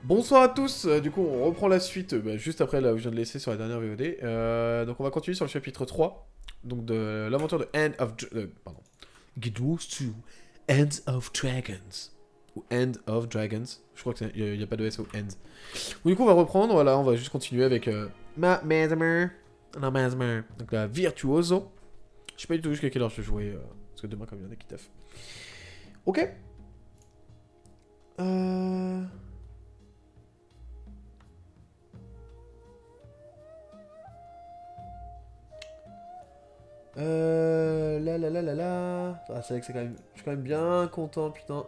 Bonsoir à tous, du coup on reprend la suite juste après là où je viens de laisser sur la dernière VOD. Donc on va continuer sur le chapitre 3, donc de l'aventure de pardon. Guide to End of Dragons. Ou End of Dragons. Je crois qu'il n'y a pas de S au End. Donc, du coup on va reprendre, voilà, on va juste continuer avec ma Mesmer. Non, Mesmer. Donc la Virtuoso. Je sais pas du tout jusqu'à quelle heure je vais jouer, parce que demain comme il y en a qui taffent. Ok. Euh... là. Ah, c'est vrai que c'est quand même... Je suis quand même bien content, putain.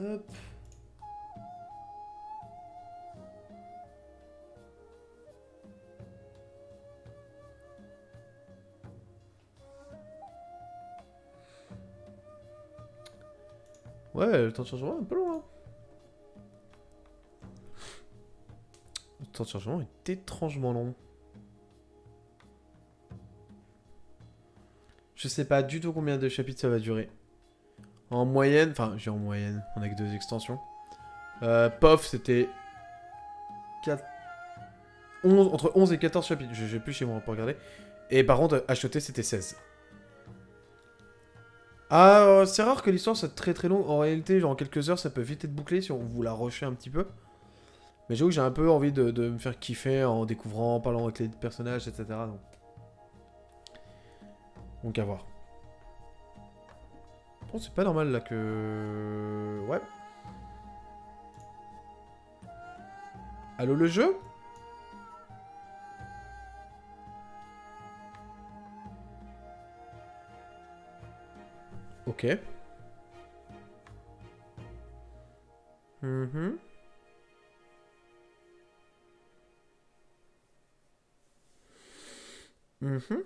Hop. Ouais, le temps de chargement est un peu long, hein. Le temps de chargement est étrangement long. Je sais pas du tout combien de chapitres ça va durer. En moyenne, enfin, j'ai en moyenne, on a que 2 extensions. POF, c'était 4... 11, entre 11 et 14 chapitres. J'ai plus chez moi pour regarder. Et par contre, acheter, c'était 16. Ah, c'est rare que l'histoire soit très très longue. En réalité, genre en quelques heures, ça peut vite être bouclé si on vous la rushait un petit peu. Mais j'avoue que j'ai un peu envie de me faire kiffer en découvrant, en parlant avec les personnages, etc. Donc à voir. Bon, c'est pas normal là que... Ouais. Allô le jeu? Ok. Mhm. Mhm.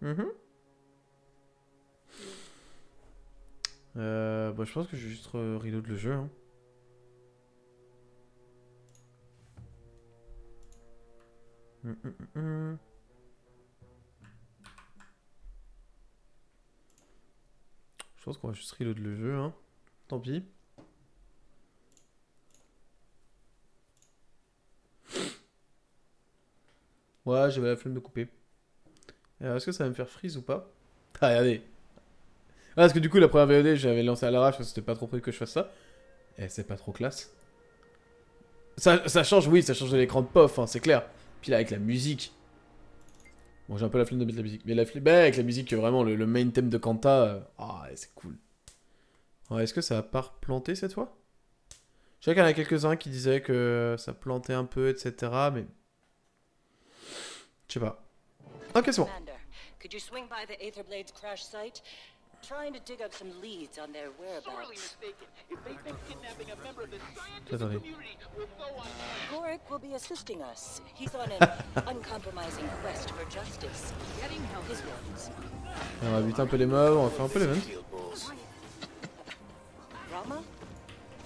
Mhm. Bah, je pense que je vais juste reload le jeu. Hein. Je pense qu'on va juste reload le jeu. Hein. Tant pis. Ouais, j'avais la flemme de couper. Est-ce que ça va me faire freeze ou pas? Ah, regardez. Ah, parce que du coup, la première VOD, j'avais lancé à l'arrache parce que c'était pas trop prévu que je fasse ça. Et c'est pas trop classe. Ça change, oui, ça change de l'écran de POF, hein, c'est clair. Puis là, avec la musique. Bon, j'ai un peu la flemme de mettre la musique. Mais bah, avec la musique, vraiment, le main thème de Kanta. Ah, ouais, c'est cool. Ouais, est-ce que ça va pas replanter cette fois? Je sais qu'il y en a quelques-uns qui disaient que ça plantait un peu, etc. Mais. Je sais pas. Ok, c'est bon. Commander, could you swing by the Aetherblades crash site? Trying to dig up some leads on their whereabouts. Attendez. Gorick will be assisting us. He's on an uncompromising quest for justice. Getting help his words. On va buter un peu les mobs, on va faire un peu l'event. Rama?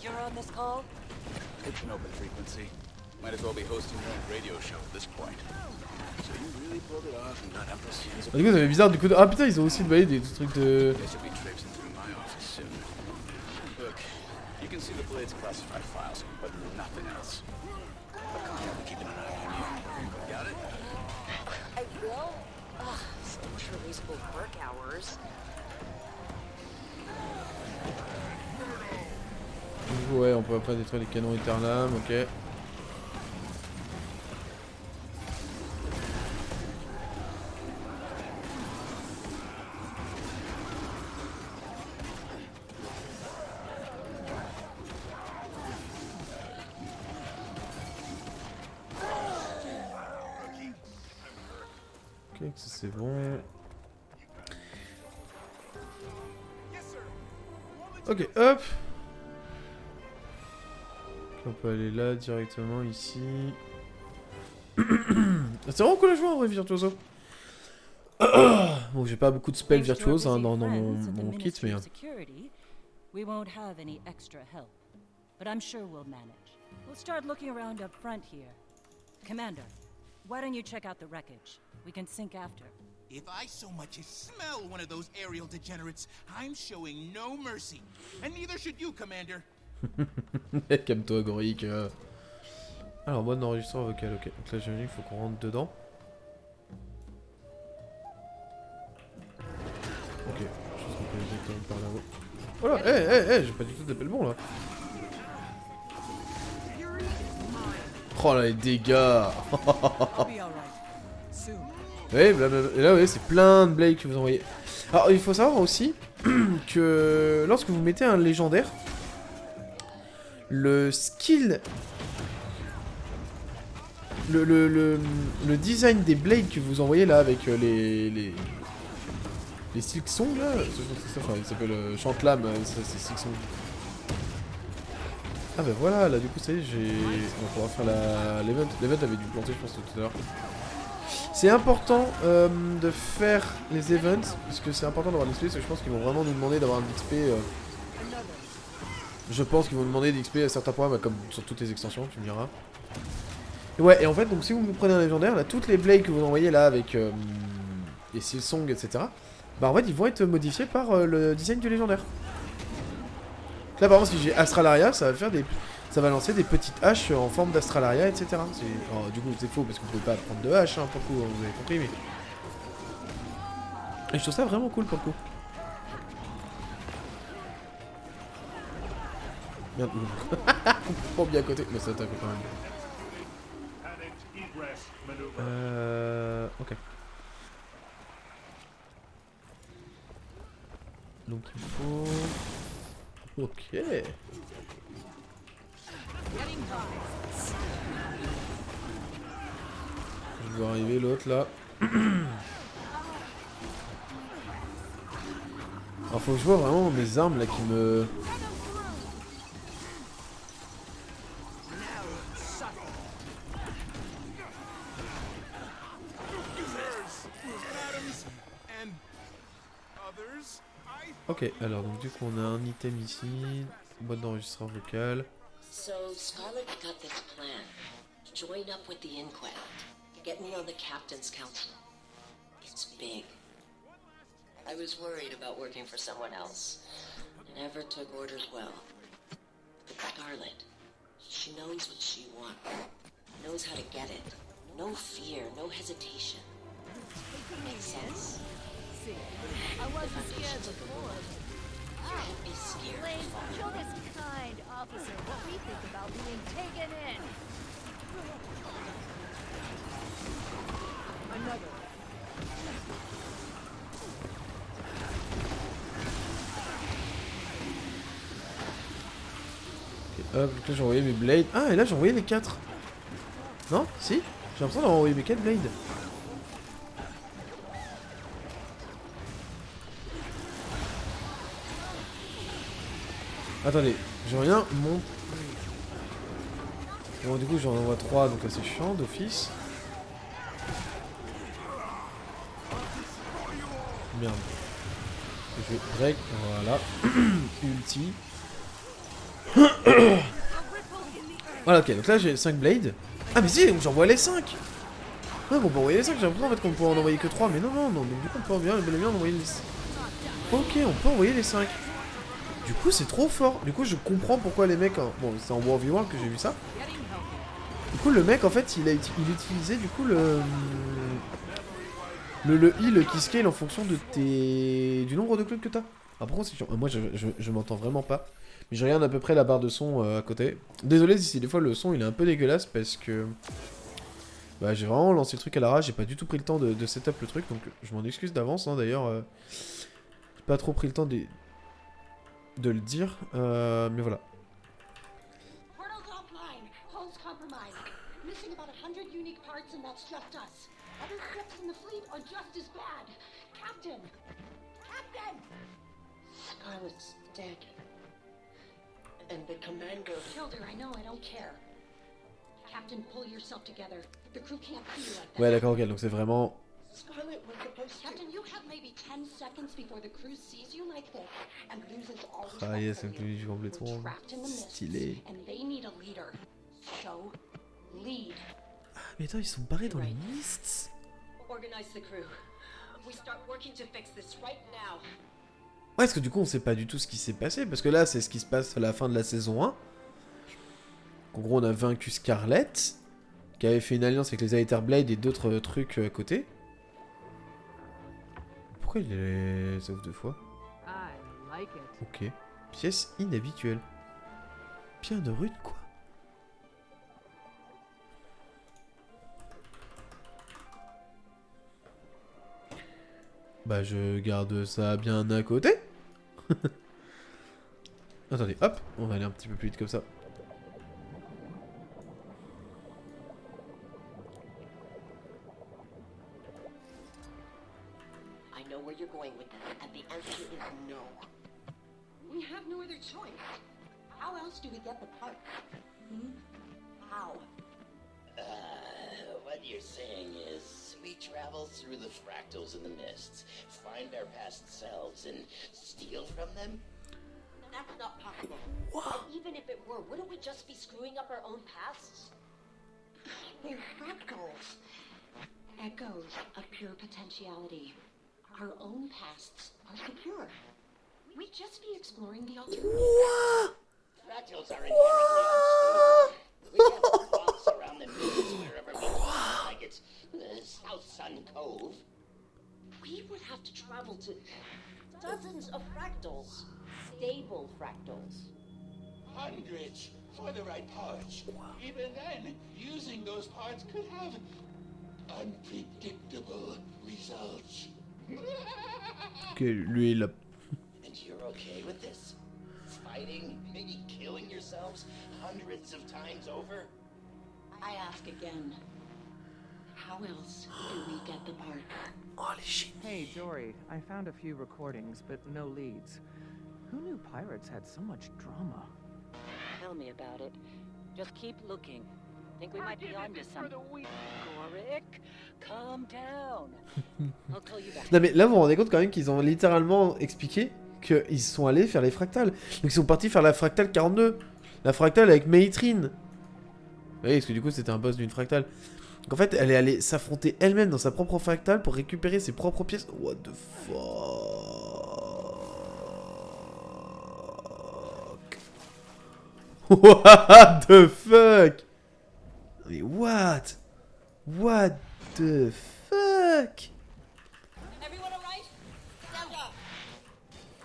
You're on this call? It's an open frequency. Might as well be hosting your own radio show at this point. So you really pulled it off and got Empress Hughes. Du coup, ça fait bizarre. Du coup, ah putain, ils ont aussi envoyé des trucs de. Guess you'll be traipsing through my office soon. Look, you can see the Blade's classified files, but nothing else. But come here, we're keeping an eye on you. Got it? I will? Ugh, so releasable work hours. Du coup, ouais, on peut après détruire les canons Eternam, ok. Ok, ça c'est bon. Ok, hop. On peut aller là directement ici. C'est vraiment cool à jouer en vrai, Virtuoso. Bon, j'ai pas beaucoup de spells virtuoses hein, dans mon kit, mais. We won't have any extra help, but I'm sure we'll manage. We'll start looking around up front here. Commander, Why don't you check out the wreckage? We can sync after. If I so much as smell one of those aerial degenerates, I'm showing no mercy. And neither should you, Commander. Calme-toi, Goric. Alors, mode d'enregistrement vocal, ok. Donc là, j'imagine qu'il faut qu'on rentre dedans. Ok, je pense qu'on peut directement par là-haut. Voilà, j'ai pas du tout d'appel bon là. Oh là, les dégâts. Oui, blablabla. Et là, oui, c'est plein de blades que vous envoyez. Alors, il faut savoir aussi que lorsque vous mettez un légendaire, le skill, le design des blades que vous envoyez là avec les silk songs là, c'est ça, enfin, il s'appelle chantelame, c'est silk song. Ah bah voilà, là du coup ça y est, on va faire l'event. L'event avait dû planter je pense tout à l'heure. C'est important de faire les events, parce que c'est important d'avoir l'XP, parce que je pense qu'ils vont vraiment nous demander d'avoir un XP. Je pense qu'ils vont demander d'XP à certains points, bah, comme sur toutes les extensions, tu me diras. Et ouais, et en fait, donc si vous prenez un légendaire, là, toutes les blades que vous envoyez là avec les Silsong, etc., bah en fait, ils vont être modifiés par le design du légendaire. Donc là, par exemple, si j'ai Astralaria, ça va faire des... Ça va lancer des petites haches en forme d'Astralaria, etc. Alors, du coup, c'est faux parce que vous pouvez pas prendre de haches, hein, pour le coup, vous avez compris, mais... Et je trouve ça vraiment cool pour le coup. Merde, complètement bien à côté, mais ça attaque quand même. Ok. Donc il faut... Ok. Je vais arriver l'autre là. Alors faut que je vois vraiment mes armes là qui me... Ok, alors donc du coup on a un item ici, boîte d'enregistrement vocal. So Scarlet got this plan. Join up with the inquest. Get me on the captain's council. It's big. I was worried about working for someone else. I never took orders well. But Scarlet, she knows what she wants. Knows how to get it. No fear, no hesitation. Makes sense? I wasn't scared before. Can't be scared. Blaine, show this kind officer what we think about being taken in. Another. Ok, hop, donc là j'ai envoyé mes blades. Ah, et là j'ai envoyé les 4. Non? Si? J'ai l'impression d'avoir envoyé mes 4 blades. Attendez, j'ai rien mon... Bon du coup j'en envoie 3 donc là c'est chiant d'office. Merde. Je vais break, voilà. Ulti. Voilà ok, donc là j'ai 5 blades. Ah mais si, j'envoie les 5. Ouais, on peut envoyer les 5, j'ai l'impression en fait qu'on peut en envoyer que 3, mais non, donc du coup on peut bien envoyer les 5. Ok, on peut envoyer les 5. Du coup c'est trop fort. Du coup je comprends pourquoi les mecs... Bon c'est en War v World que j'ai vu ça. Du coup le mec en fait il utilisait du coup le heal qui scale en fonction de du nombre de clubs que t'as. Ah par contre c'est chiant. Moi je m'entends vraiment pas. Mais je regarde à peu près la barre de son à côté. Désolé si des fois le son il est un peu dégueulasse parce que... Bah j'ai vraiment lancé le truc à l'arrache, j'ai pas du tout pris le temps de setup le truc. Donc je m'en excuse d'avance hein, d'ailleurs. J'ai pas trop pris le temps de le dire, mais voilà. Portal's offline. Hull's compromised. Missing about 100 unique parts, and that's just us. Other ships in the fleet are just as bad. Captain! Captain! Scarlet's dead. And the commander... Killed her, I know, I don't care. Captain, pull yourself together. The crew can't see you like that. Ouais d'accord, ok, donc c'est vraiment... Scarlet was supposed to... Captain, you have maybe 10 seconds before the crew sees you like this and loses all Ah respect yes, for c'est you. plus complètement We're trapped in the mist, stylé. and they need a leader. So, lead. Mais attends, ils sont barrés dans les mists. Organize the crew. We start working to fix this right now. Ouais, parce que du coup, on sait pas du tout ce qui s'est passé. Parce que là, c'est ce qui se passe à la fin de la saison 1. En gros, on a vaincu Scarlett, qui avait fait une alliance avec les Aetherblade et d'autres trucs à côté. Pourquoi il les sauve 2 fois? Ok. Pièce inhabituelle. Pierre de rude, quoi. Bah, je garde ça bien à côté. Attendez, hop, on va aller un petit peu plus vite comme ça. I know where you're going with this, and the answer is no. We have no other choice. How else do we get the parts? How? What you're saying is we travel through the fractals in the mists, find our past selves, and steal from them? That's not possible. And even if it were, wouldn't we just be screwing up our own pasts? They're fractals. Echoes of pure potentiality. Our own pasts are secure. We'd just be exploring the alternative. Fractals are inherently unstable. We can't bounce around the mists wherever we want, like it's South Sun Cove. We would have to travel to dozens of fractals. Stable fractals. Hundreds for the right parts. Even then, using those parts could have unpredictable results. Ok, lui il a... And you're okay with this? Fighting, maybe killing yourselves hundreds of times over? I ask again. How else do we get the parts? Oh, les chiens. Hey, Dory, I found a few recordings, but no leads. Who knew pirates had so much drama? Tell me about it. Just keep looking. Think we might be onto something. Gorick, calm down. I'll call you back. Non mais là vous vous rendez compte quand même qu'ils ont littéralement expliqué qu'ils sont allés faire les fractales. Donc ils sont partis faire la fractale 42. La fractale avec Maitrine. Oui, parce que du coup c'était un boss d'une fractale. Donc en fait elle est allée s'affronter elle-même dans sa propre fractale pour récupérer ses propres pièces. What the fuck? What the fuck? Mais what? What the fuck? Everyone all right? Stand up.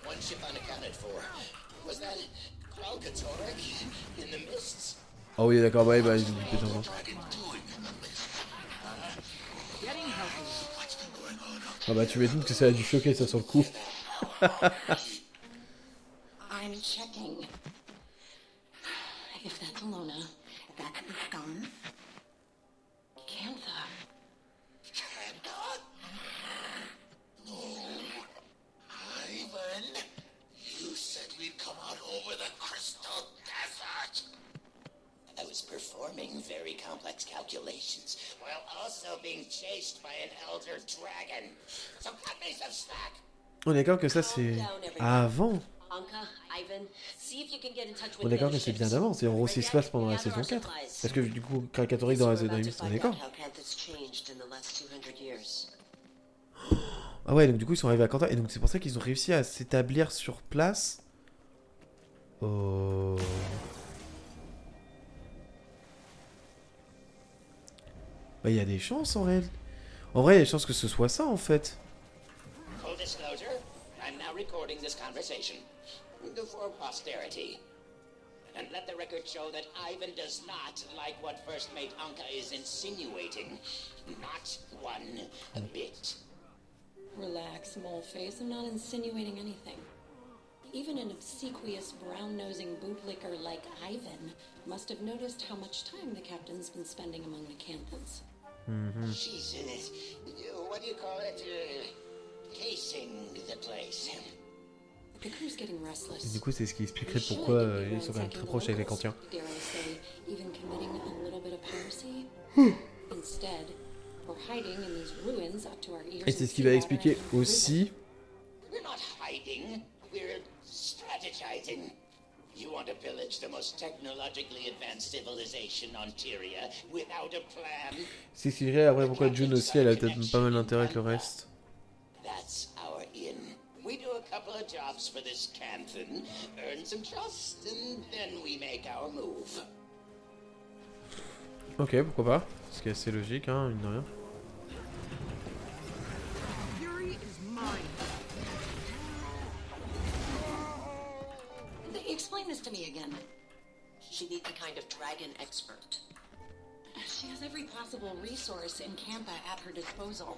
One ship unaccounted for. Was that Kralkatorek in the mists? Ah oui d'accord, bah, bah ils ont dû péter un vent. Ah bah tu m'étonnes que ça a dû choquer ça sur le coup. I'm checking. If that's Alona, that's the stone. Cantha. Ivan, you said we'd come out over the Crystal Desert. I was performing very complex calculations while also being chased by an elder dragon. So cut me some slack. On est d'accord que ça c'est avant. Anka, Ivan, see if you can get in touch with On est d'accord the que c'est other bien ships. d'avant. C'est en gros ce qui se passe pendant la saison 4. Parce que du coup, Kralkatorek dans la saison 8, on est d'accord. How Cantha's changed in the last 200 years. Ah ouais, donc du coup ils sont arrivés à Kanta. Et donc c'est pour ça qu'ils ont réussi à s'établir sur place. Oh. Bah il y a des chances en réel. En vrai il y a des chances que ce soit ça en fait. Full disclosure, I'm now recording this conversation for posterity. And let the record show that Ivan does not like what First Mate Anka is insinuating. Not one bit. Relax, Moleface. I'm not insinuating anything. Even an obsequious, brown-nosing bootlicker like Ivan must have noticed how much time the captain's been spending among the Canthans. She's, what do you call it? Casing the place. The crew's getting Et restless. du coup c'est ce qui expliquerait pourquoi ils sont quand même très proches avec les Kantiens. Dare I say, even committing a little bit of piracy? Instead, we're hiding in these ruins up to our ears. Et c'est ce qui va expliquer aussi. We're not hiding. We're strategizing. You want to pillage the most technologically advanced civilization on Tyria without a plan? C'est ce qui dirait après pourquoi June aussi, elle a peut-être pas mal d'intérêt que le reste. That's our in. We do a couple of jobs for this Canthan, earn some trust, and then we make our move. Ok, pourquoi pas. Ce qui est assez logique, hein, mine de rien. Fury is mine. Explain this to me again. She needs a kind of dragon expert. She has every possible resource in Campa at her disposal.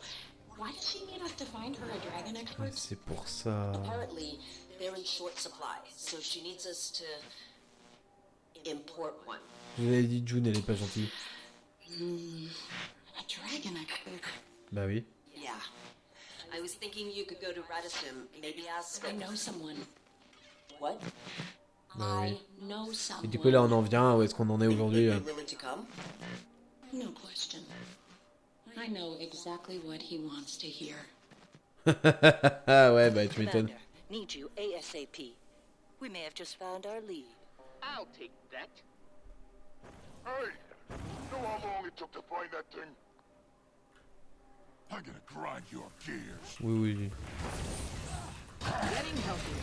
Why does she need us to find her a dragon Ouais, expert? c'est pour ça. Apparently, they're in short supply, so she needs us to import one. Je vous avais dit, June, elle est pas gentille. A dragon expert. Bah oui. Yeah. I was thinking you could go to Radisson, maybe ask... I know someone. What? Bah I oui. know Et someone. du coup, là, on en vient. Où est-ce qu'on en est aujourd'hui? You willing to come? No question. I know exactly what he wants to hear. Ah ouais, bah tu m'étonnes. Commander, need you ASAP. We may have just found our lead. I'll take that. Hey, know how long it took to find that thing? I'm gonna grind your gears. Oui, oui. Getting healthy.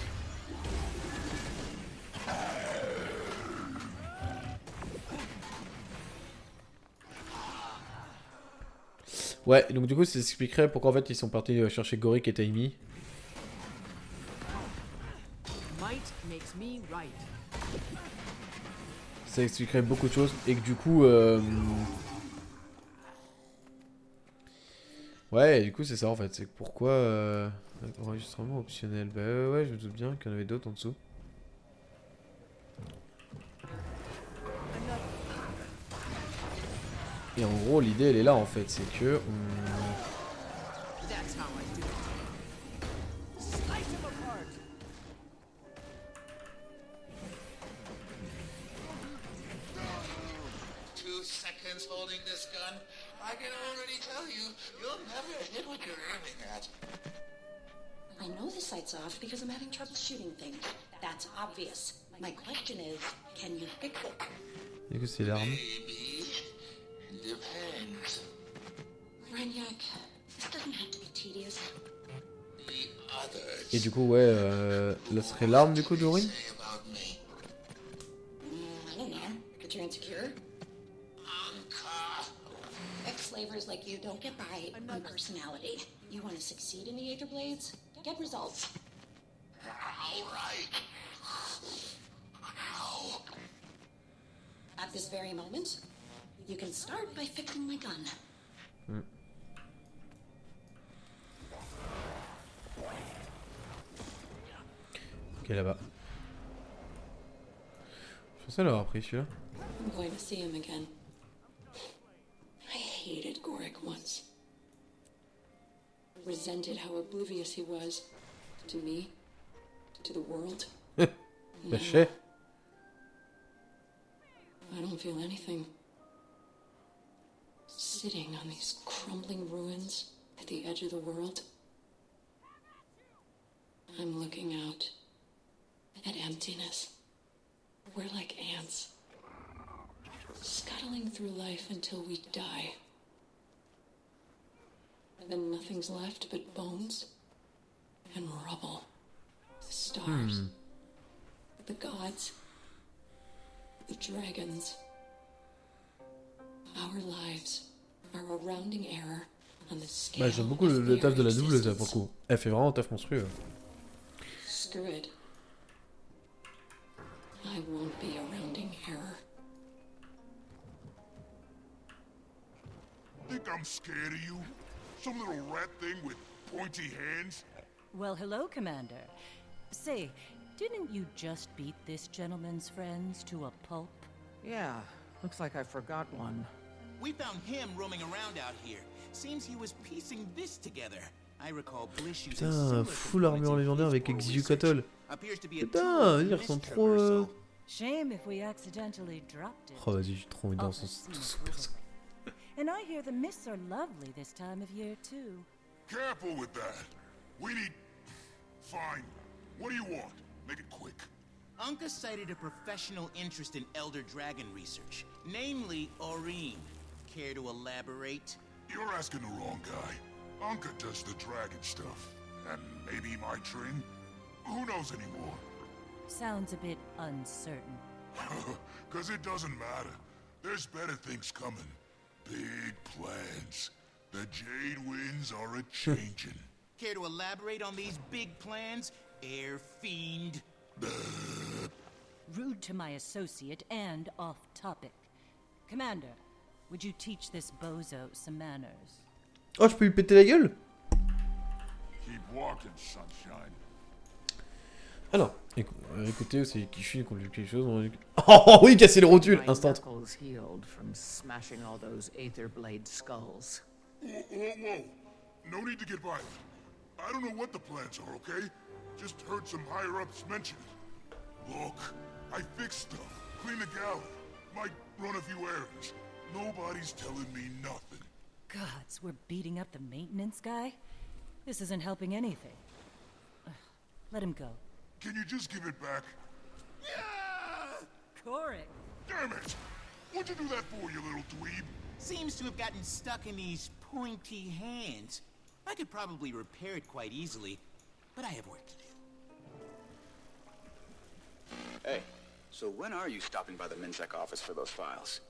Ouais, donc du coup, ça expliquerait pourquoi en fait ils sont partis chercher Gorik et Taimi. Might makes me right. Ça expliquerait beaucoup de choses et que du coup... Ouais, du coup c'est ça en fait, c'est que pourquoi... Enregistrement optionnel, bah ouais, je me doute bien qu'il y en avait d'autres en dessous. Et en gros l'idée elle est là en fait, c'est que... That's how I do it. Slice him apart. 2 seconds holding this gun, I can already tell you, you'll never hit what you're aiming at. I know the sight's off because I'm having trouble shooting things. That's obvious. My question is, can you fix it? Du coup c'est l'arme. Maybe. Depends. Renyak, this doesn't have to be tedious. The others. Et du coup ouais, là serait l'arme du coup d'Orin. Say about me. I don't know. But you're insecure? Anka. Ex-slavers like you don't get by on personality. You want to succeed in the Aether Blades? Get results. All right. Ow. At this very moment, you can start by fixing my gun. Ok là-bas. Je pensais l'avoir pris celui-là. I'm going to see him again. I hated Gorik once. Resented how oblivious he was. To me. To the world. Bah je sais. I don't feel anything. Sitting on these crumbling ruins at the edge of the world. I'm looking out at emptiness. We're like ants, scuttling through life until we die. And then nothing's left but bones and rubble. The stars, the gods, the dragons. Our lives are a rounding error on the scale. Bah j'aime beaucoup le taf de la double ça pour le coup. Elle fait vraiment un taf monstrueux. Screw it. I won't be a rounding error. Think I'm scared of you? Some little rat thing with pointy hands? Well, hello, Commander. Say, didn't you just beat this gentleman's friends to a pulp? Yeah, looks like I forgot one. We found him roaming around out here. Seems he was piecing this together. I recall Blish using Putain, similar full armure components in légendaire his avec core Execuatol. research. Appears to be a tool Putain, of ils ressemblent Mist trop... Traversal. Shame if we accidentally dropped it. Oh vas-y, j'ai trop envie de danser Office sous seems perso. And I hear the mists are lovely this time of year, too. Careful with that. We need... Fine. What do you want? Make it quick. Anka cited a professional interest in Elder Dragon research, namely Aurene. Care to elaborate? You're asking the wrong guy. Anka does the dragon stuff. And maybe my train? Who knows anymore? Sounds a bit uncertain. 'Cause it doesn't matter. There's better things coming. Big plans. The Jade Winds are a-changin'. Care to elaborate on these big plans, Air Fiend? Rude to my associate and off topic. Commander, would you teach this bozo some manners? Oh, je peux lui péter la gueule? Keep walking, sunshine. Alors, écoutez, c'est Kishi qu'on lui quelque chose. Oh oui, casser les rotules, My instant. knuckles healed from smashing all those Aether Blade skulls. Whoa, whoa, whoa. No need to get violent. I don't know what the plans are, okay? Just heard some higher-ups mention it. Look, I fixed stuff, cleaned the galley, might run a few errands. Nobody's telling me nothing. Gods, we're beating up the maintenance guy? This isn't helping anything. Ugh, let him go. Can you just give it back? Corey! Damn it! What'd you do that for, you little dweeb? Seems to have gotten stuck in these pointy hands. I could probably repair it quite easily, but I have work to do. Hey, so when are you stopping by the MinSec office for those files?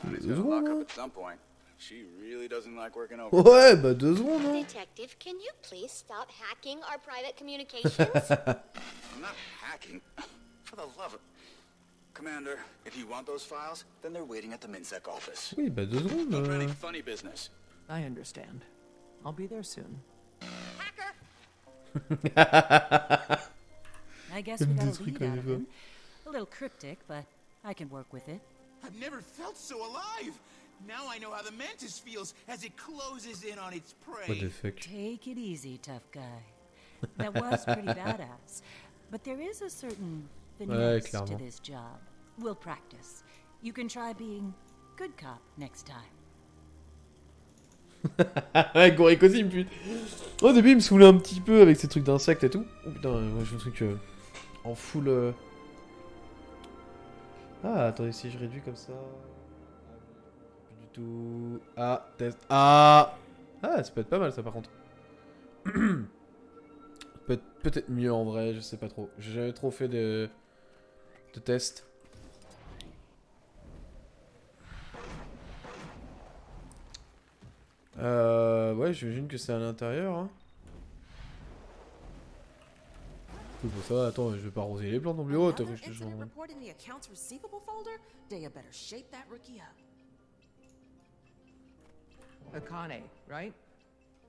Connie's gonna lock up at some point. She really doesn't like working over. Ouais, bah 2 secondes, hein. Detective, can you please stop hacking our private communications? I'm not hacking. For the love of... Commander, if you want those files, then they're waiting at the MinSec office. Oui, bah 2 secondes. Not any funny business. I understand. I'll be there soon. I guess we got a lead out of him. A little cryptic, but I can work with it. I've never felt so alive. Now I know how the Mantis feels as it closes in on its prey. What the fuck? Take it easy, tough guy. That was pretty badass. But there is a certain finesse to clairement. this job. We'll practice. You can try being good cop next time. Ouais, Gorico aussi, il me pute. Au début, il me saoulait un petit peu avec ces trucs d'insectes et tout. Oh putain, moi je me truc en full. Ah, attendez, si je réduis comme ça. Plus du tout. Ah, test. Ah, ça peut être pas mal ça par contre. Peut-être mieux en vrai, je sais pas trop. J'ai jamais trop fait de tests. Ouais, j'imagine que c'est à l'intérieur. Hein. Oui, bon, ça va, attends, je vais pas arroser les plantes non plus haut. T'as cru que je te change. Akane, right?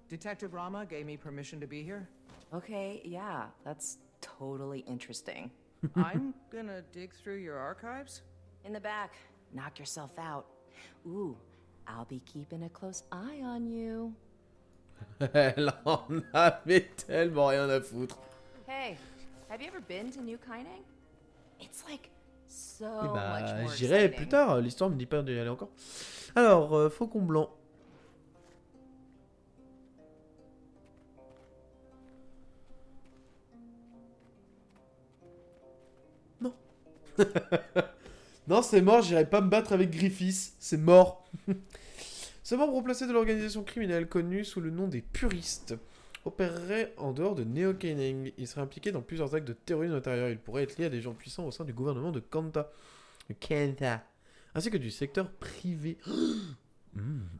Detective Rama gave me permission to be here. Okay, yeah, that's totally interesting. I'm gonna dig through your archives. In the back, knock yourself out. Ooh, I'll be keeping a close eye on you. Elle en avait tellement rien à foutre. Hey, have you ever been to New Kaineng? It's like so Oui, much bah, more j'irai exciting. plus tard, l'histoire me dit pas d'y aller encore. Alors, faucon blanc. Non. Non, c'est mort, j'irai pas me battre avec Griffiths, c'est mort. Ce membre remplacé de l'organisation criminelle connue sous le nom des puristes opérerait en dehors de Neo-Kaineng. Il serait impliqué dans plusieurs actes de terrorisme intérieur. Il pourrait être lié à des gens puissants au sein du gouvernement de Kanta, ainsi que du secteur privé.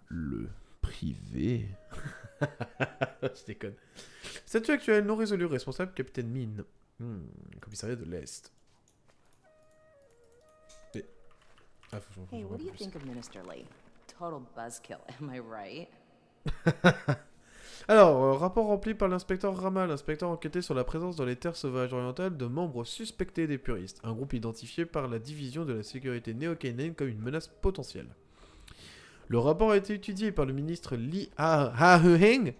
Le privé. Je déconne. Statut actuel non résolu, responsable capitaine Mine. Commissariat de l'Est. Ah, faut que Hey, what do you think of Minister Lee? Total buzzkill, am I right? Alors, rapport rempli par l'inspecteur Rama. L'inspecteur enquêtait sur la présence dans les terres sauvages orientales de membres suspectés des puristes, un groupe identifié par la division de la sécurité Neo-Kaineng comme une menace potentielle. Le rapport a été étudié par le ministre Lee Ha-Hung.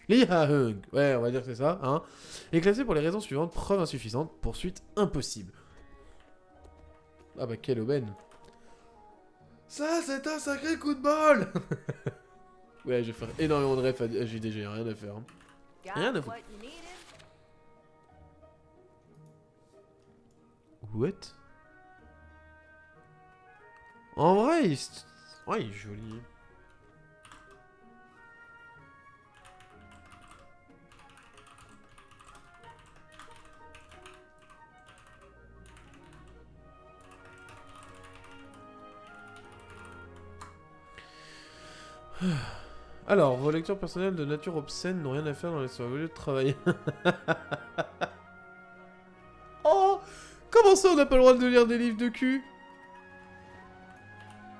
Lee Ha-Hung. Ouais, on va dire que c'est ça, hein. Et classé pour les raisons suivantes: preuve insuffisante, poursuite impossible. Ah bah, quelle aubaine. Ça, c'est un sacré coup de bol. Ouais, je vais faire énormément de refs à JDG, rien à faire. Hein. Rien à foutre. What? En vrai, ouais, il est joli. Alors, vos lectures personnelles de nature obscène n'ont rien à faire dans les soirées au lieu de travail. Oh! Comment ça, on n'a pas le droit de lire des livres de cul?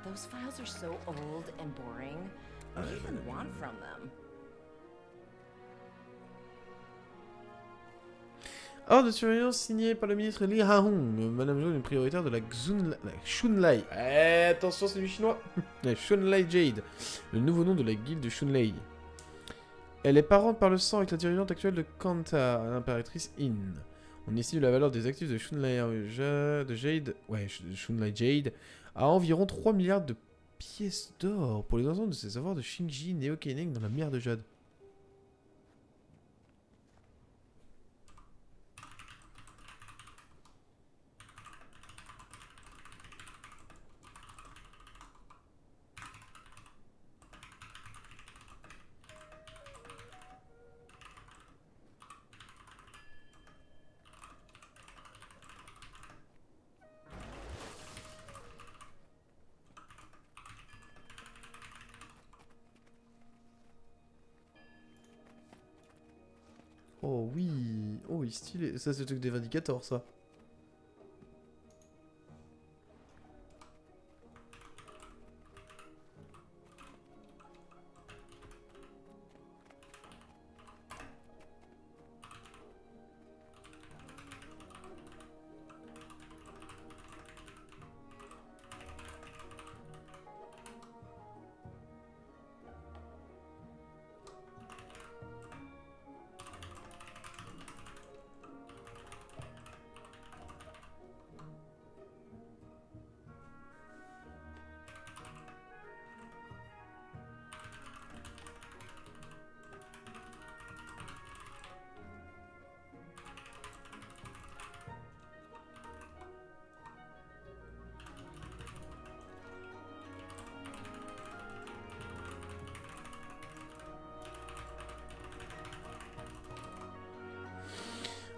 Those files are so old and boring. What do you even want from them? Ordre de surveillance signé par le ministre Li Hahong. Madame Jaune est prioritaire de la Shunlai. Attention, c'est du chinois. La Shunlai Jade, le nouveau nom de la guilde de Shunlai. Elle est parente par le sang avec la dirigeante actuelle de Kanta, l'impératrice In. On estime la valeur des actifs de Shunlai Jade à environ 3 milliards de pièces d'or pour les ensembles de ses avoirs de Shinji Neo-Keneng dans la mer de Jade. Oh oui, oh il est stylé. Ça c'est le truc des Vindicators ça.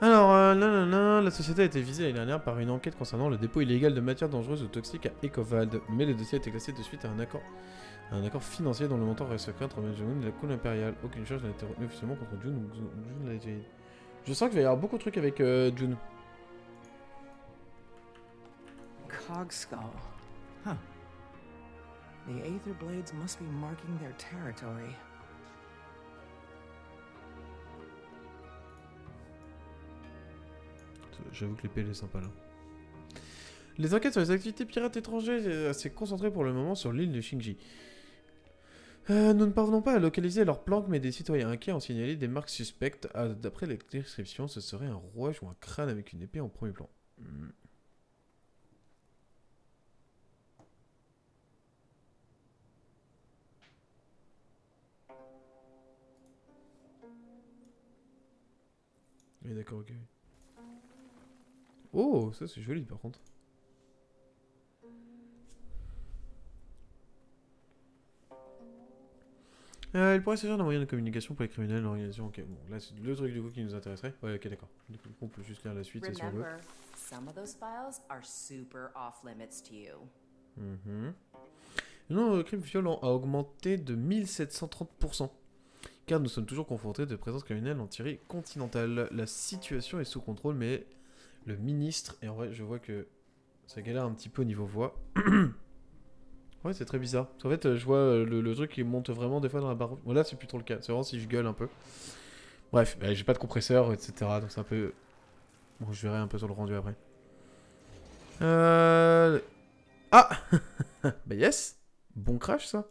Alors, la société a été visée l'année dernière par une enquête concernant le dépôt illégal de matières dangereuses ou toxiques à Ecovald, mais le dossier a été classé de suite à un accord financier dont le montant reste secret entre Jun et la cour impériale. Aucune charge n'a été retenue officiellement contre Jun ou Jun l'a été. Je sens qu'il va y avoir beaucoup de trucs avec Jun. Cog skull. Huh. The Aether Blades must be marking their territory. J'avoue que l'épée elle est sympa là. Les enquêtes sur les activités pirates étrangères s'est concentrées pour le moment sur l'île de Shinji. Nous ne parvenons pas à localiser leurs planques, mais des citoyens inquiets ont signalé des marques suspectes. D'après les descriptions, ce serait un rouage ou un crâne avec une épée en premier plan. Oui, d'accord, ok. Oh, ça c'est joli par contre. Il pourrait s'agir d'un moyen de communication pour les criminels, l'organisation. Ok, bon, là c'est le truc du coup qui nous intéresserait. Ouais, ok, d'accord. Du coup, on peut juste lire la suite si on veut. Remember, some of those files are super off limits to you. Le nombre de crimes violents a augmenté de 1730%. Car nous sommes toujours confrontés à des présences criminelles en tirée continentale. La situation est sous contrôle, mais le ministre, et en vrai je vois que ça galère un petit peu au niveau voix. Ouais, c'est très bizarre. Parce qu'en fait, je vois le truc qui monte vraiment des fois dans la barre. Bon, là, c'est plus trop le cas. C'est vraiment si je gueule un peu. Bref, bah, j'ai pas de compresseur, etc. Donc c'est un peu... Bon, je verrai un peu sur le rendu après. Ah bah yes. Bon crash, ça.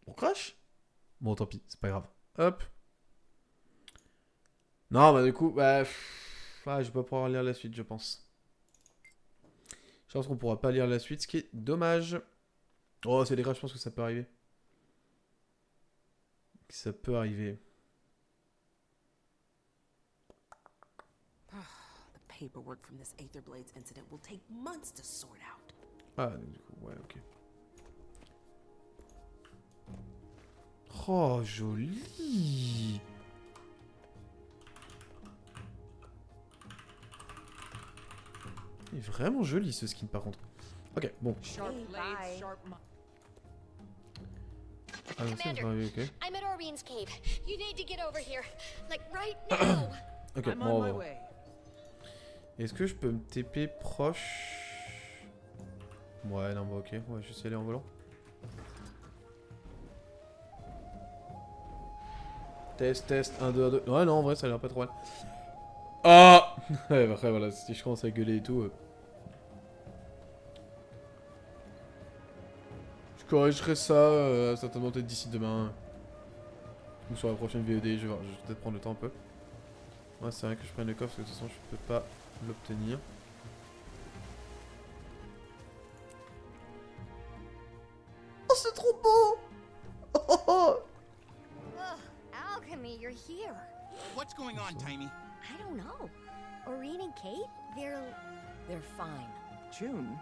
Bon crash. Bon, tant pis, c'est pas grave. Hop. Non, bah du coup, bah... Ah, je vais pas pouvoir lire la suite, je pense. Je pense qu'on pourra pas lire la suite, ce qui est dommage. Oh, c'est des crashs, je pense que ça peut arriver. Ça peut arriver. The paperwork from this Aether Blades incident will take months to sort out. Ah, du coup, ouais, ok. Oh, joli. Il est vraiment joli ce skin par contre. Ok, bon. Ah, c'est vrai, ok. I'm at Orion's cave. You need to get over here. Like right now. Ok, bon, on va voir. Est-ce que je peux me TP proche? Ouais, non, bah ok. Ouais, je vais essayer d'aller en volant. Test, test, 1, 2, 1, 2. Ouais, non, en vrai, ça a l'air pas trop mal. Ah. Ouais, après, voilà, si je commence à gueuler et tout... Je corrigerai ça, certainement peut-être d'ici demain. Ou sur la prochaine VOD, je vais voir, je vais peut-être prendre le temps un peu. Ouais, c'est vrai que je prenne le coffre, parce que de toute façon, je peux pas l'obtenir. Oh, c'est trop beau! Oh, oh. Alchemy, you're here. What's going on, Tiny? I don't know. Oreen and Kate, They're fine. June,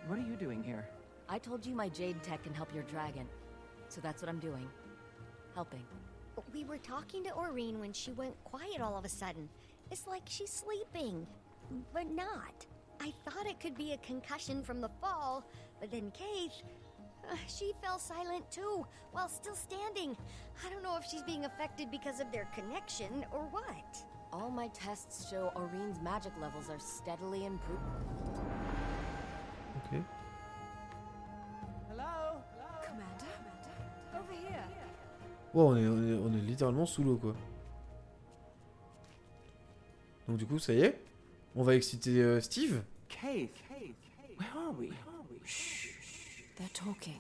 what are you doing here? I told you my jade tech can help your dragon. So that's what I'm doing. Helping. We were talking to Oreen when she went quiet all of a sudden. It's like she's sleeping, but not. I thought it could be a concussion from the fall, but then Kate, she fell silent too, while still standing. I don't know if she's being affected because of their connection or what. All my tests show Oreen's magic levels are steadily improving. Ok. Hello? Commander? Over here. Wow, on est littéralement sous l'eau, quoi. Donc du coup, ça y est. On va exciter Steve. Kate, where are we? Shh. They're talking.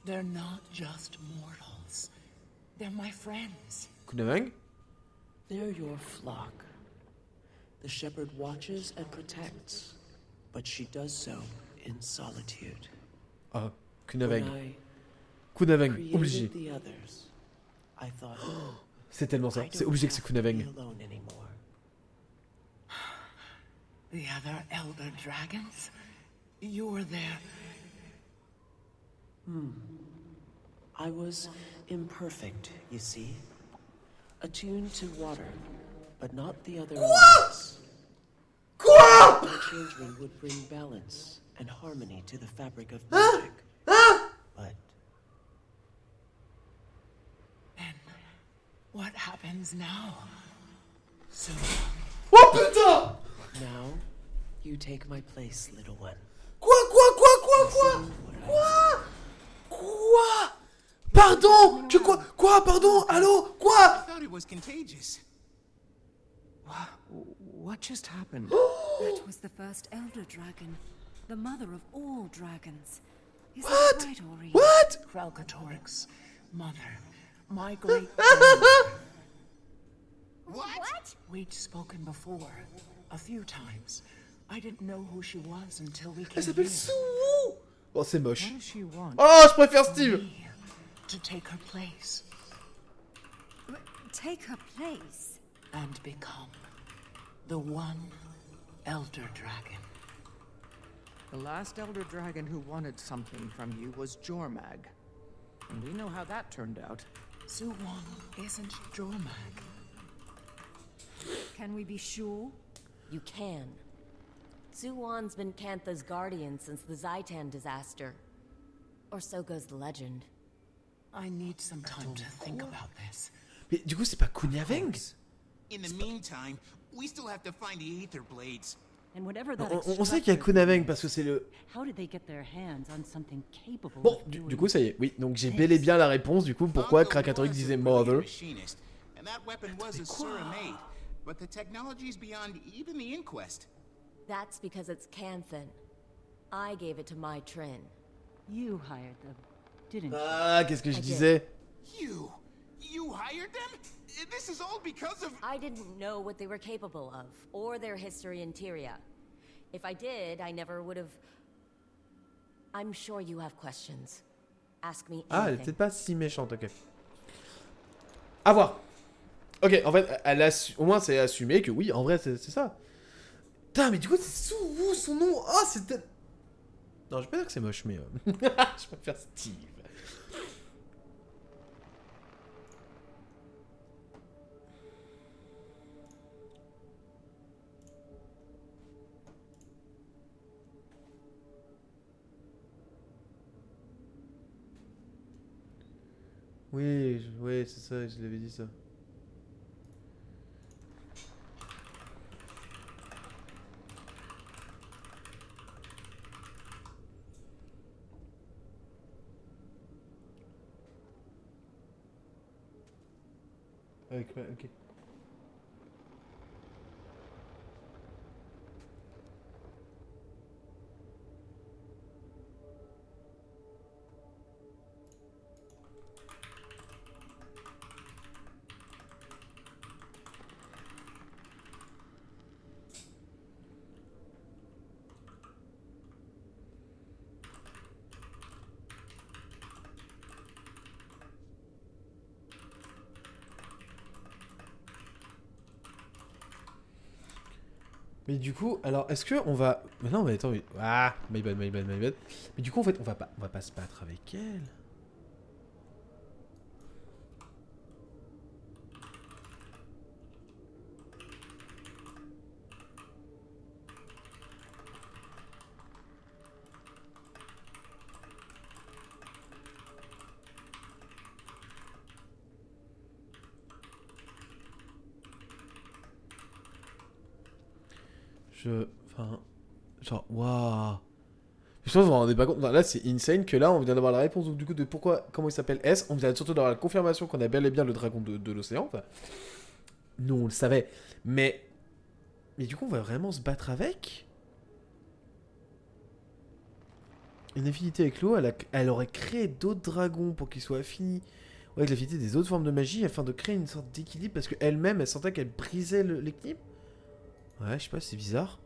They're not just mortals. They're my friends. Kunavang. They're your flock. The shepherd watches and protects, but she does so in solitude. Ah, Kunavang. When I Kunavang, created obligé. the others, I thought, C'est tellement ça, I c'est don't obligé que c'est have to be Kunavang. alone anymore. The other elder dragons? You were there. I was imperfect, you see. Attuned to water, but not the other elements. Quoi? My changeling would bring balance and harmony to the fabric of magic. But then, what happens now? So Oh putain! now, you take my place, little one. Quoi? Pardon? Tu quoi? Quoi? Pardon? Allô? Quoi? I thought it was contagious. What just happened? That was the first elder dragon, the mother of all dragons. Is What? that right, Oreen? What? Kralkatorix, mother, my great grandmother. What? We'd spoken before, a few times. I didn't know who she was until we came Elle s'appelle here. Sou. Oh, c'est moche. What does she want? Oh, je préfère Steve. Me, to take her place Take her place. and become the one elder dragon. The last elder dragon who wanted something from you was Jormag. And we know how that turned out. Suwon isn't Jormag. Can we be sure? You can. Suwon's been Kantha's guardian since the Zaitan disaster. Or so goes the legend. I need some time to think about this. Mais du coup, c'est pas Kunavang? In the meantime, we still have to find the Aether Blades. And whatever that On sait qu'il y a Kunavang parce que c'est le... How did they get their hands on something capable Bon, of du doing coup, ça y est. Oui, donc j'ai bel et bien la réponse du coup pourquoi Krakatorix disait Mother. Machinist, and that weapon was a Sura made, but the technology's beyond even the inquest. That's because it's Kanthan. I gave it to my Trin. You hired them, didn't you? Ah, qu'est-ce que je disais? You hired them? This is all because of... I didn't know what they were capable of, or their history in Tyria. If I did, I never would have... I'm sure you have questions. Ask me anything. Ah, elle est peut-être pas si méchante, ok. À voir. Ok, en fait, elle a au moins c'est assumé que oui, en vrai, c'est ça. Putain, mais du coup, c'est sous son nom. Ah, c'était... Non, je vais pas dire que c'est moche, mais... je préfère Steve. Oui, ouais, c'est ça, je l'avais dit ça. Ok. Mais du coup, alors, est-ce que on va... Mais non, mais attends, mais... Ah, my bad. Mais du coup, en fait, on va pas se battre avec elle. Enfin... Genre, waouh. Je pense qu'on s'en rendait pas compte. Non, là, c'est insane que là, on vient d'avoir la réponse donc, du coup de pourquoi, comment il s'appelle S. On vient surtout d'avoir la confirmation qu'on a bel et bien le dragon de l'océan. Enfin, nous, on le savait. Mais du coup, on va vraiment se battre avec une affinité avec l'eau. Elle aurait créé d'autres dragons pour qu'ils soient affinis avec l'affinité des autres formes de magie afin de créer une sorte d'équilibre parce qu'elle-même, elle sentait qu'elle brisait l'équilibre. Ouais, je sais pas, c'est bizarre.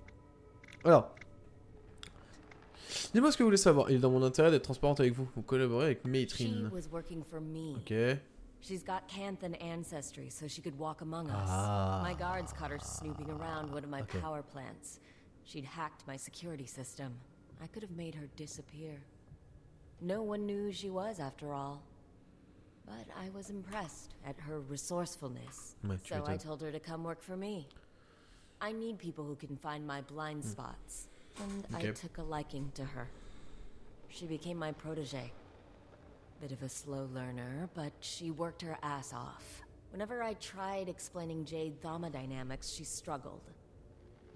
Alors, dis-moi ce que vous voulez savoir. Il est dans mon intérêt d'être transparente avec vous. Vous collaborez avec Maitrin. Ok. She's got Canthan ancestry, so she could walk among us. Ah. My guards caught her snooping around one of my Okay. power plants. She'd hacked my security system. I could have made her disappear. No one knew who she was, after all. But I was impressed at her resourcefulness. Ouais, So I told her to come work for me. I need people who can find my blind spots. And I took a liking to her. She became my protege. Bit of a slow learner, but she worked her ass off. Whenever I tried explaining Jade thermodynamics, she struggled.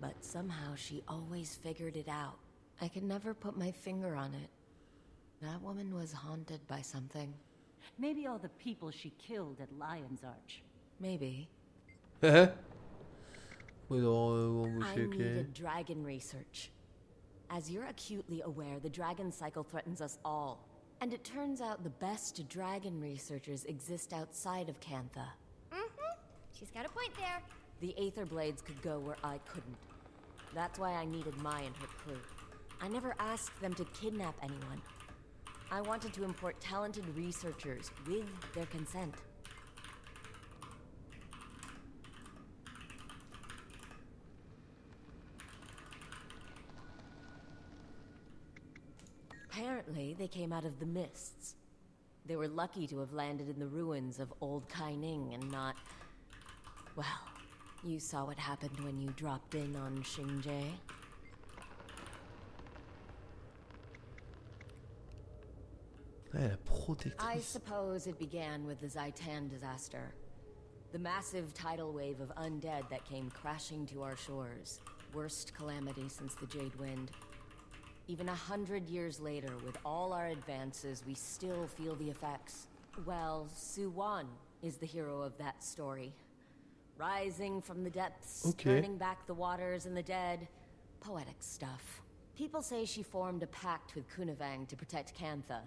But somehow she always figured it out. I could never put my finger on it. That woman was haunted by something. Maybe all the people she killed at Lion's Arch. Maybe. Ouais, I needed dragon research. As you're acutely aware, the dragon cycle threatens us all. And it turns out the best dragon researchers exist outside of Cantha. She's got a point there. The Aether Blades could go where I couldn't. That's why I needed Mai and her crew. I never asked them to kidnap anyone. I wanted to import talented researchers with their consent. Apparently, they came out of the mists. They were lucky to have landed in the ruins of Old Kaining and not... Well, you saw what happened when you dropped in on Xingje. Ouais, la protectrice. I suppose it began with the Zaitan disaster. The massive tidal wave of undead that came crashing to our shores. Worst calamity since the Jade Wind. Even 100 years later, with all our advances, we still feel the effects. Well, Su Wan is the hero of that story. Rising from the depths, turning back the waters and the dead. Poetic stuff. People say she formed a pact with Kunavang to protect Cantha.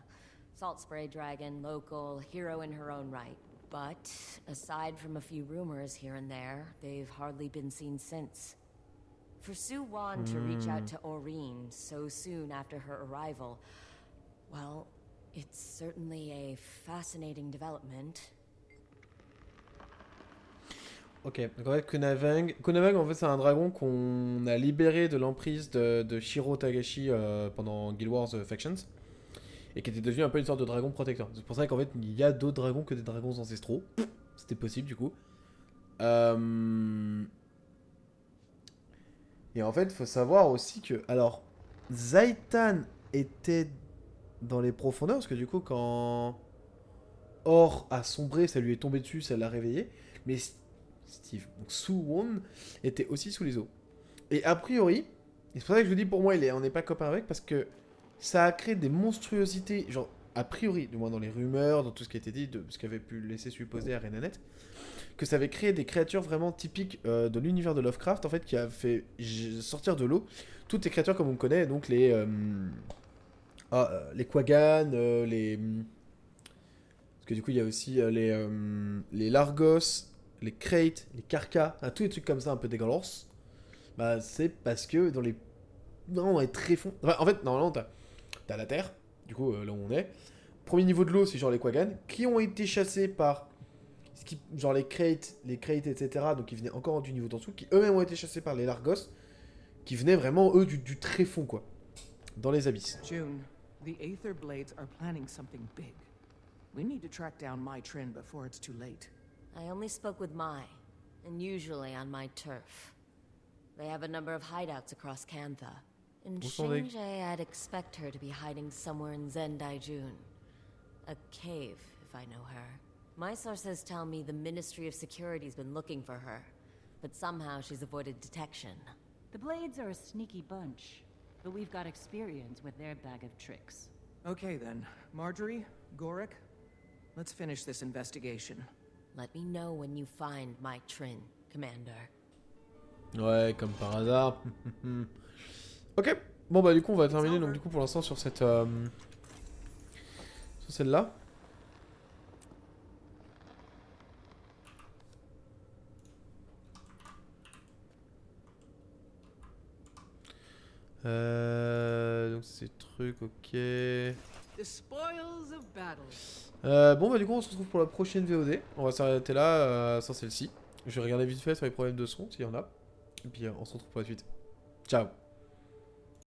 Salt Spray Dragon, local, hero in her own right. But, aside from a few rumors here and there, they've hardly been seen since. For Su Wan to reach out to Aureen so soon after her arrival, well, it's certainly a fascinating development. Ok, donc en fait Kunavang en fait c'est un dragon qu'on a libéré de l'emprise de Shiro Tagashi pendant Guild Wars Factions. Et qui était devenu un peu une sorte de dragon protecteur. C'est pour ça qu'en fait il y a d'autres dragons que des dragons ancestraux. C'était possible du coup. Et en fait il faut savoir aussi que... Alors, Zaitan était dans les profondeurs, parce que du coup quand Or a sombré, ça lui est tombé dessus, ça l'a réveillé. Mais Steve, donc Suwon, était aussi sous les eaux. Et a priori, et c'est pour ça que je vous dis pour moi, on n'est pas copain avec, parce que ça a créé des monstruosités, genre, a priori, du moins dans les rumeurs, dans tout ce qui a été dit, de ce qu'avait pu laisser supposer à Renanet, que ça avait créé des créatures vraiment typiques de l'univers de Lovecraft, en fait, qui a fait sortir de l'eau toutes les créatures comme on connaît, donc les Quaggan, les... Parce que du coup, il y a aussi les Largos, les Krates, les Karkas, tous les trucs comme ça un peu dégueulasses. Bah, c'est parce que dans les tréfonds... Enfin, en fait, normalement, t'as la Terre, du coup, là où on est. Premier niveau de l'eau, c'est genre les Quaggan, qui ont été chassés par... genre les Krates, etc., donc qui venaient encore du niveau d'en dessous, qui eux-mêmes ont été chassés par les Largos, qui venaient vraiment, eux, du tréfond, quoi. Dans les abysses. June, the Aether Blades are planning something big. We need to track down my Trin before it's too late. I only spoke with Mai, and usually on my turf. They have a number of hideouts across Kantha. In Shinje, I'd expect her to be hiding somewhere in Zendaijun. A cave, if I know her. My sources tell me the Ministry of Security's been looking for her, but somehow she's avoided detection. The Blades are a sneaky bunch, but we've got experience with their bag of tricks. Okay then, Marjorie, Gorik, let's finish this investigation. Let me know when you find my Trin, Commander. Ouais, comme par hasard. Ok, bon bah du coup on va terminer donc du coup pour l'instant sur cette... sur celle-là. Donc ces trucs, ok. Bon bah du coup on se retrouve pour la prochaine VOD. On va s'arrêter là sans celle-ci. Je vais regarder vite fait sur les problèmes de son s'il y en a. Et puis on se retrouve pour la suite. Ciao.